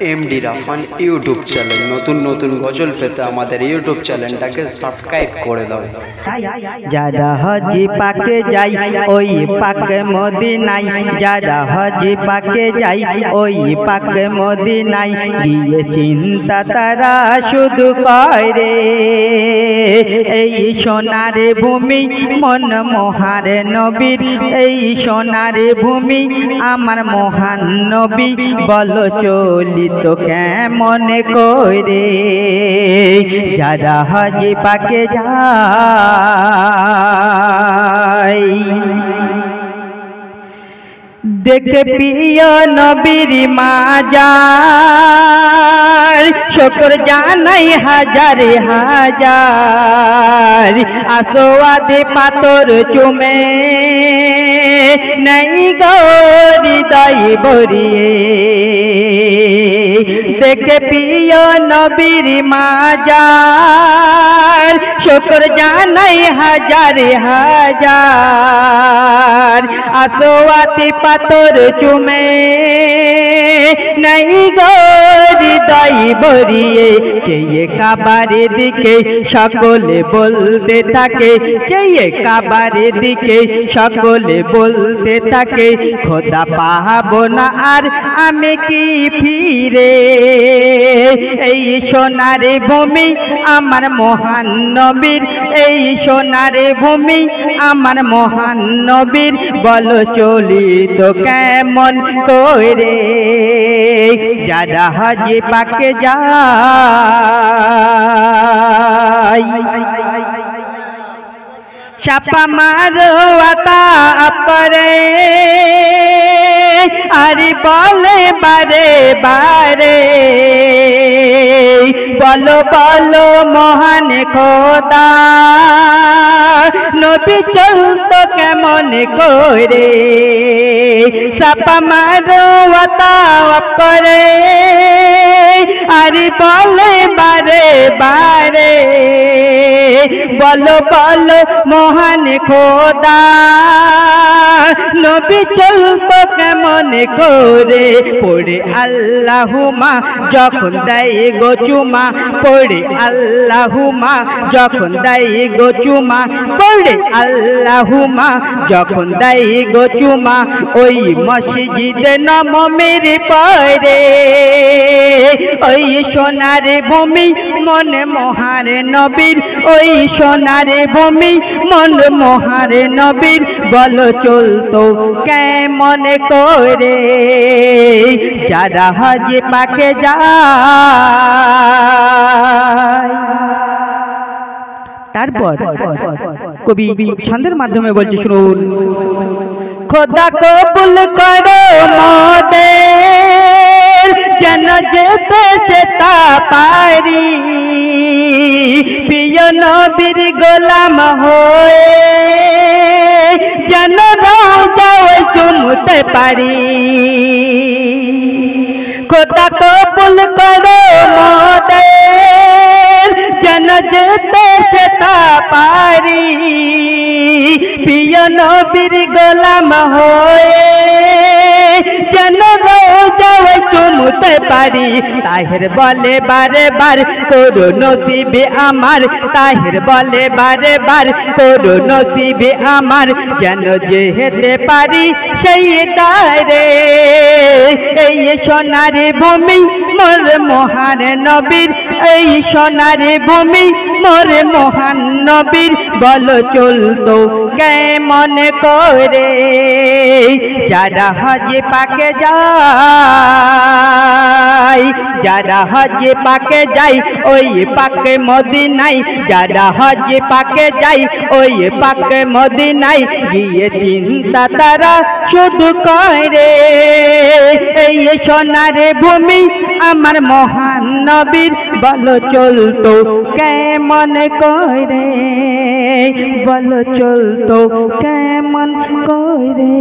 MD Rafan YouTube channel নতুন নতুন গজল পেতে আমাদের ইউটিউব চ্যানেলটাকে সাবস্ক্রাইব করে দাও। যারা হজি পাকে যাই ওই পাকে মদিনায়, যারা হজি পাকে যাই ওই পাকে মদিনায়, গিয়ে চিন্তা তারা শুধু করে এই সোনার ভূমি মন মহার নবীর, এই সোনার ভূমি আমার মহান নবী, বলো চলিত কেমন করে যারা হজি পাকে যায়। দেখে প্রিয় নবীর মাজার, শুকর জানাই হাজারে হাজার, আসোয়াদে পাথর চুমে নাই হৃদয় ভরিয়ে। দেখে প্রিয় নবীর মাজার, শুকর জানাই হাজারে হাজার, আসোয়াদে পাথর চুমে নাই হৃদয় ভরিয়ে। চেয়ে কাবার দিকে সকলে বলতে থাকে, চেয়ে কাবার দিকে সকলে বলতে থাকে, খোদা পাবো না আর আমি কি ফিরে। এই সোনার ভূমি আমার মহান নবীর, এই সোনার ভূমি আমার মহান নবীর, বলো চলিত কেমন করে যারা হজি পাকে যায়। ছাপা মারো আতা পরে আরে বলে বারে বারে, বলো বলো মহান খোদা নবী চলতো কেমন করে। ছাপা মারো আতা পরে আরে বলে বারে বারে, বলো বলো মহান খোদা নবী চলতো কেমন করে। পড়ে আল্লাহুমা যখন দেয় গো চুমা, পড়ে আল্লাহুমা যখন দেয় গো চুমা, পড়ে আল্লাহুমা যখন দেয় গো চুমা, ওই মসজিদে নববীর পরে ওই সোনার ভূমি মন মহার নবীর, ওই সোনার ভূমি মন মহার নবীর, বলো চলতো কেমন করে যারা হজি পাকে যায়। তারপর কবি ছন্দের মাধ্যমে বলছে, শুনুন। খোদা কবুল করো মোদের যেন যেতে সেটা পারি, প্রিয় নবীর গোলাম হয়ে যেন রওজায় চুমতে পারি। খোদা কবুল করো মোদের যেন যেতে সেটা পারি, প্রিয় নবীর গোলাম হয়ে যেন রওজায় চুমতে পারি। তাহের বলে বারে বার করো নসিবে আমার, তাহের বলে বারে বার করো নসিবে আমার, যেন যেতে পারি সেই দারে এই সোনার ভূমি মোর মহান নবীর, এই সোনার ভূমি মোর মহান নবীর, বলো চলতো কেমন করে যারা হজি পাকে যায়। যারা হজি পাকে যাই ওই পাকে মদিনায়, যারা হজি পাকে যাই ওই পাকে মদিনায়, গিয়ে চিন্তা তারা শুধু করে এই সোনার ভূমি আমার মহান নবীর, বলো চলতো কেমন করে, বলো চলতো কেমন করে।